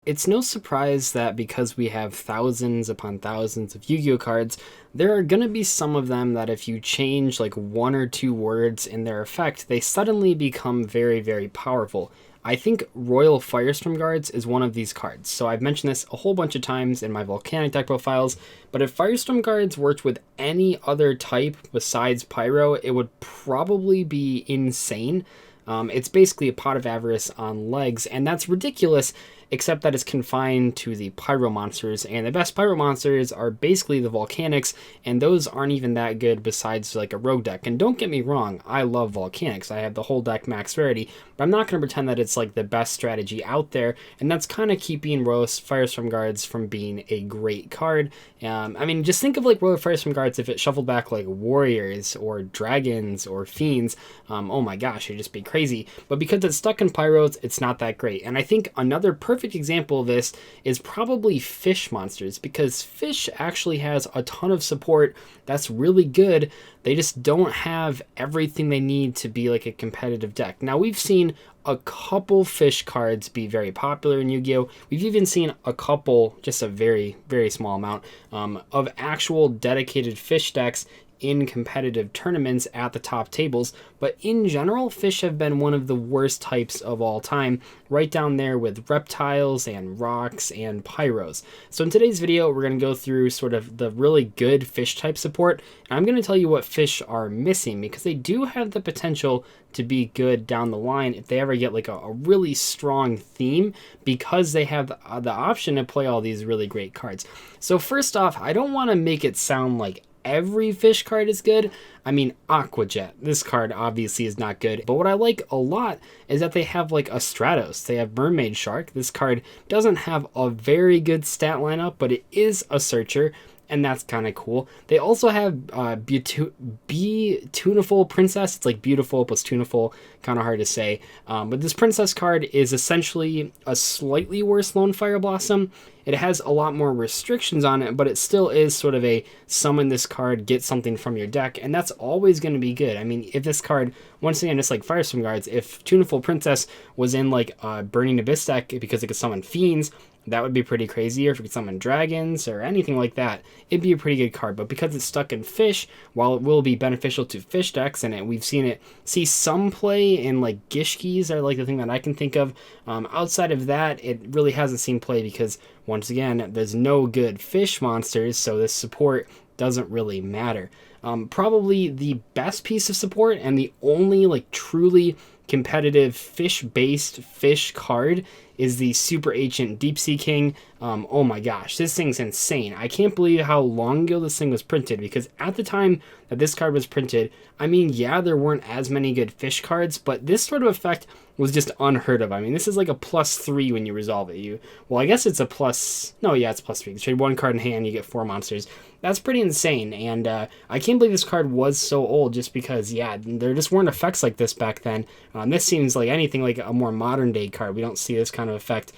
It's no surprise that because we have thousands upon thousands of Yu-Gi-Oh cards, there are going to be some of them that if you change like one or two words in their effect, they suddenly become very, very powerful. I think Royal Firestorm Guards is one of these cards. So I've mentioned this a whole bunch of times in my Volcanic deck profiles, but if Firestorm Guards worked with any other type besides Pyro, it would probably be insane. It's basically a Pot of Avarice on legs, and that's ridiculous, except that it's confined to the Pyro monsters, and the best Pyro monsters are basically the Volcanics, and those aren't even that good besides like a rogue deck. And don't get me wrong, I love Volcanics. I have the whole deck max rarity, but I'm not going to pretend that it's like the best strategy out there, and that's kind of keeping Royal Firestorm Guards from being a great card. I mean, just think of like Royal Firestorm Guards if it shuffled back like Warriors or Dragons or Fiends. Oh my gosh, it'd just be crazy. But because it's stuck in Pyros, it's not that great. And I think another perfect example of this is probably Fish monsters, because Fish actually has a ton of support that's really good. They just don't have everything they need to be like a competitive deck. Now, we've seen a couple Fish cards be very popular in Yu-Gi-Oh! We've even seen a couple, just a very, very small amount, of actual dedicated Fish decks in competitive tournaments at the top tables, but in general, Fish have been one of the worst types of all time, right down there with reptiles and rocks and pyros. So in today's video, we're going to go through sort of the really good Fish type support, and I'm going to tell you what Fish are missing, because they do have the potential to be good down the line if they ever get like a really strong theme, because they have the option to play all these really great cards. So first off, I don't want to make it sound like every Fish card is good. I mean, Aqua Jet, this card obviously is not good, but what I like a lot is that they have like a Stratos. They have Mermaid Shark. This card doesn't have a very good stat lineup, but it is a searcher, and that's kind of cool. They also have Tuneful Princess. It's like beautiful plus tuneful, kind of hard to say. But this Princess card is essentially a slightly worse Lone Fire Blossom. It has a lot more restrictions on it, but it still is sort of a summon this card, get something from your deck, and that's always going to be good. I mean, if this card, once again, just like Firestorm Guards, if Tuneful Princess was in like a Burning Abyss deck because it could summon Fiends, that would be pretty crazy. Or if it could summon dragons or anything like that, it'd be a pretty good card. But because it's stuck in Fish, while it will be beneficial to Fish decks, and we've seen it see some play in like Gishkis are like the thing that I can think of. Outside of that, it really hasn't seen play because once again, there's no good Fish monsters, so this support doesn't really matter. Probably the best piece of support and the only like truly competitive Fish-based Fish card is the Super Ancient Deep Sea King. Oh my gosh, this thing's insane. I can't believe how long ago this thing was printed, because at the time that this card was printed, I mean, yeah, there weren't as many good Fish cards, but this sort of effect was just unheard of. I mean, this is like a +3 when you resolve it. Well, I guess it's a plus, no, yeah, it's +3. You trade one card in hand, you get 4 monsters. That's pretty insane, and I can't believe this card was so old, just because, yeah, there just weren't effects like this back then. This seems like anything like a more modern day card. We don't see this kind of effect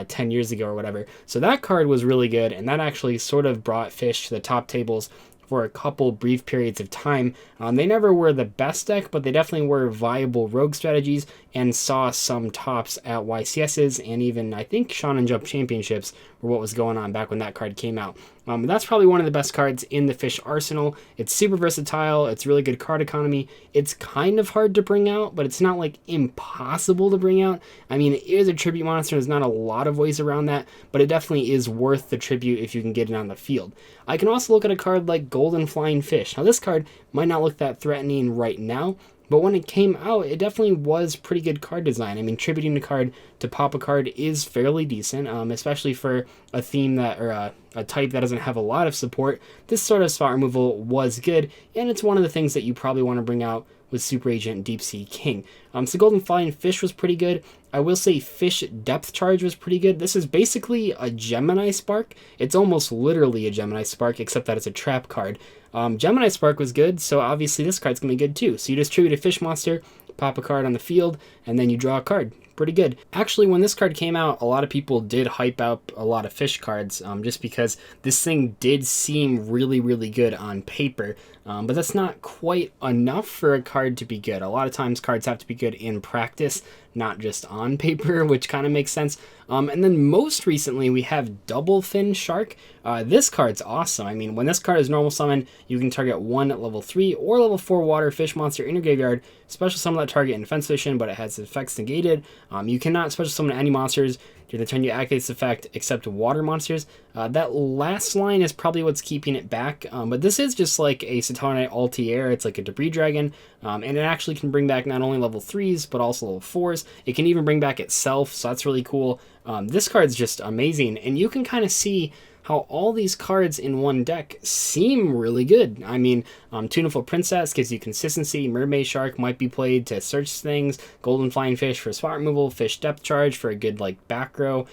10 years ago or whatever. So that card was really good, and that actually sort of brought Fish to the top tables for a couple brief periods of time. They never were the best deck, but they definitely were viable rogue strategies and saw some tops at YCSs and even, I think, Shonen Jump Championships were what was going on back when that card came out. That's probably one of the best cards in the Fish arsenal. It's super versatile. It's really good card economy. It's kind of hard to bring out, but it's not like impossible to bring out. I mean, it is a tribute monster. There's not a lot of ways around that, but it definitely is worth the tribute if you can get it on the field. I can also look at a card like Golden Flying Fish. Now, this card might not look that threatening right now, but when it came out, it definitely was pretty good card design. I mean, tributing a card to pop a card is fairly decent, especially for a theme that, or a type that doesn't have a lot of support. This sort of spot removal was good, and it's one of the things that you probably want to bring out with Super Agent Deep Sea King. So Golden Flying Fish was pretty good. I will say Fish Depth Charge was pretty good. This is basically a Gemini Spark. It's almost literally a Gemini Spark, except that it's a trap card. Gemini Spark was good, so obviously this card's going to be good too. So you just tribute a Fish monster, pop a card on the field, and then you draw a card. Pretty good. Actually, when this card came out, a lot of people did hype up a lot of Fish cards just because this thing did seem really, really good on paper. But that's not quite enough for a card to be good. A lot of times cards have to be good in practice not just on paper, which kind of makes sense. And then most recently, we have Double Fin Shark. This card's awesome. I mean, when this card is normal summon, you can target one level 3 or level 4 water fish monster in your graveyard. Special summon that target in defense position, but it has effects negated. You cannot special summon any monsters during the turn you activate this effect except water monsters. That last line is probably what's keeping it back, but this is just like a Saturnite Altair. It's like a Debris Dragon, and it actually can bring back not only level 3s, but also level 4s. It can even bring back itself, so that's really cool. This card's just amazing, and you can kind of see how all these cards in one deck seem really good. I mean, Tuneful Princess gives you consistency, Mermaid Shark might be played to search things, Golden Flying Fish for spot removal, Fish Depth Charge for a good like back row,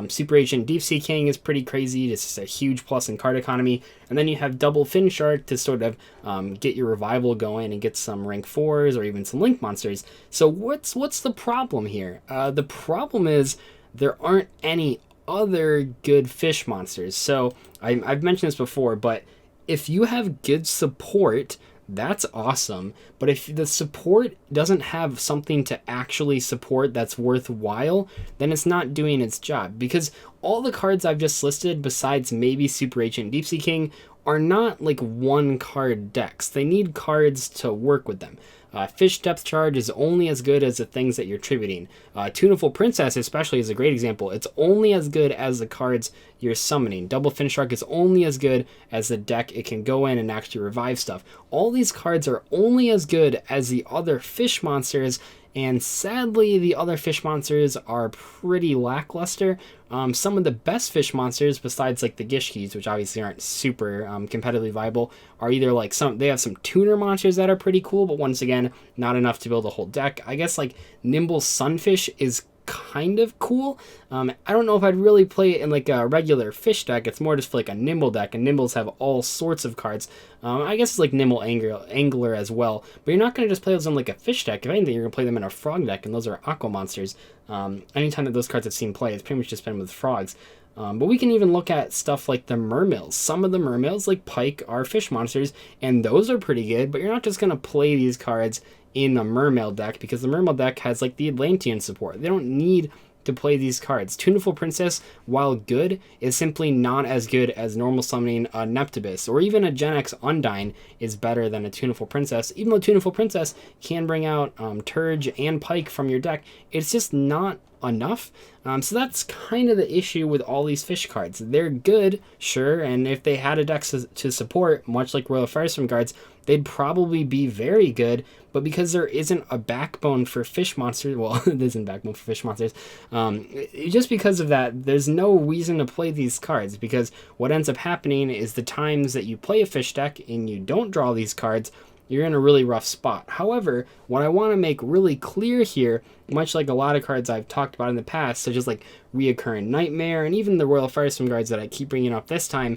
Super Agent Deep Sea King is pretty crazy, it's just a huge plus in card economy, and then you have Double Fin Shark to sort of get your revival going and get some rank 4s or even some link monsters. So what's the problem here? The problem is there aren't any other good fish monsters. So I've mentioned this before, but if you have good support, that's awesome. But if the support doesn't have something to actually support that's worthwhile, then it's not doing its job. Because all the cards I've just listed, besides maybe Super Agent Deep Sea King, are not like one card decks. They need cards to work with them. Fish Depth Charge is only as good as the things that you're tributing. Tuneful Princess especially is a great example. It's only as good as the cards you're summoning. Double Fin Shark is only as good as the deck it can go in and actually revive stuff. All these cards are only as good as the other fish monsters, and sadly the other fish monsters are pretty lackluster. Some of the best fish monsters, besides like the Gishkis, which obviously aren't super competitively viable, are either like they have some tuner monsters that are pretty cool, but once again, not enough to build a whole deck. I guess like NIMBLE SUNFISH is kind of cool. I don't know if I'd really play it in like a regular fish deck. It's more just for like a NIMBLE deck, and NIMBLEs have all sorts of cards. I guess it's like NIMBLE Angler as well, but you're not going to just play those in like a fish deck. If anything, you're going to play them in a frog deck, and those are aqua monsters. Anytime that those cards I've seen play, it's pretty much just been with frogs. But we can even look at stuff like the mermills. Some of the mermills, like Pike, are fish monsters, and those are pretty good, but you're not just going to play these cards in a mermail deck, because the mermail deck has like the Atlantean support. They don't need to play these cards. Tuneful Princess, while good, is simply not as good as normal summoning a Neptibus, or even a Gen X Undyne is better than a Tuneful Princess. Even though Tuneful Princess can bring out Turge and Pike from your deck, it's just not enough. So that's kind of the issue with all these fish cards. They're good, sure, and if they had a deck to support, much like Royal Firestorm cards, they'd probably be very good, but because there isn't a backbone for fish monsters, well, there isn't a backbone for fish monsters, just because of that, there's no reason to play these cards, because what ends up happening is the times that you play a fish deck and you don't draw these cards, you're in a really rough spot. However, what I want to make really clear here, much like a lot of cards I've talked about in the past, such as like Reoccurring Nightmare and even the Royal Firestorm cards that I keep bringing up this time,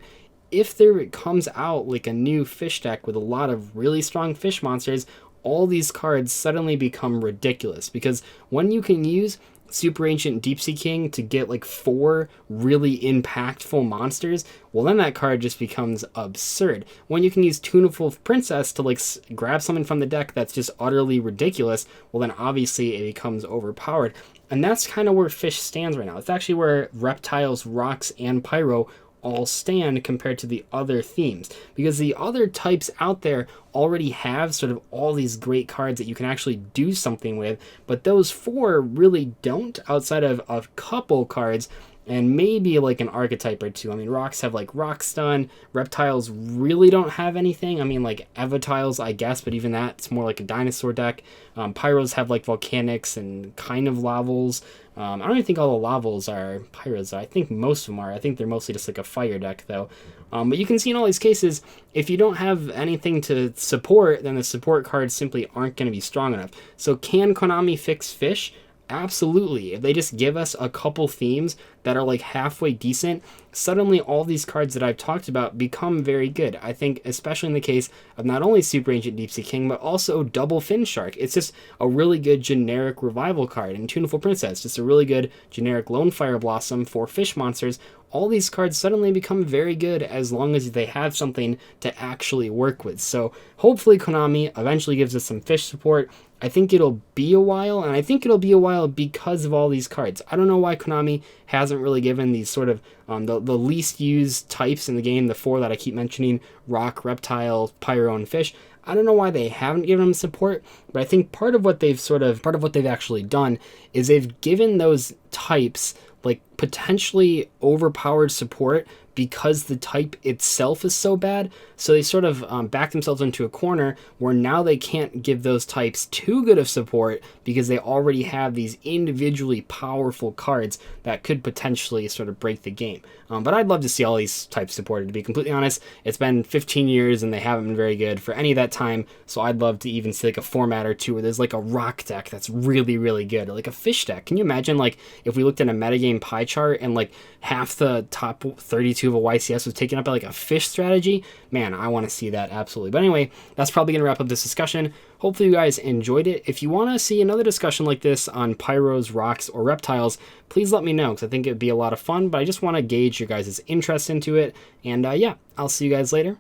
if there comes out like a new fish deck with a lot of really strong fish monsters, all these cards suddenly become ridiculous, because when you can use Super Ancient Deep Sea King to get like 4 really impactful monsters, well then that card just becomes absurd. When you can use Tuneful Princess to like grab something from the deck that's just utterly ridiculous, well then obviously it becomes overpowered. And that's kind of where Fish stands right now. It's actually where Reptiles, Rocks, and Pyro all stand compared to the other themes, because the other types out there already have sort of all these great cards that you can actually do something with, but those 4 really don't, outside of a couple cards and maybe like an archetype or 2. I mean, Rocks have like Rock Stun, Reptiles really don't have anything. I mean, like Evatiles, I guess, but even that, it's more like a dinosaur deck. Pyros have like Volcanics and kind of Lavels. I don't even think all the Lavels are Pyros. I think most of them are. I think they're mostly just like a fire deck, though. But you can see in all these cases, if you don't have anything to support, then the support cards simply aren't going to be strong enough. So can Konami fix Fish? Absolutely. If they just give us a couple themes that are like halfway decent, suddenly all these cards that I've talked about become very good. I think especially in the case of not only Super Ancient Deep Sea King, but also Double Fin Shark. It's just a really good generic revival card. And Tuneful Princess, just a really good generic Lone Fire Blossom for fish monsters. All these cards suddenly become very good as long as they have something to actually work with. So hopefully Konami eventually gives us some fish support. I think it'll be a while, and I think it'll be a while because of all these cards. I don't know why Konami hasn't really given these sort of the least used types in the game, the 4 that I keep mentioning, rock, reptile, pyro, and fish. I don't know why they haven't given them support, but I think part of what they've actually done is they've given those types like potentially overpowered support because the type itself is so bad. So they sort of back themselves into a corner where now they can't give those types too good of support because they already have these individually powerful cards that could potentially sort of break the game. But I'd love to see all these types supported, to be completely honest. It's been 15 years and they haven't been very good for any of that time. So I'd love to even see like a format or two where there's like a rock deck that's really, really good, or like a fish deck. Can you imagine like if we looked at a metagame pie chart and like half the top 32 of a YCS was taken up by like a fish strategy? Man, I want to see that absolutely. But anyway, that's probably going to wrap up this discussion. Hopefully you guys enjoyed it. If you want to see another discussion like this on pyros, rocks, or reptiles, please let me know because I think it'd be a lot of fun, but I just want to gauge your guys' interest into it. And yeah, I'll see you guys later.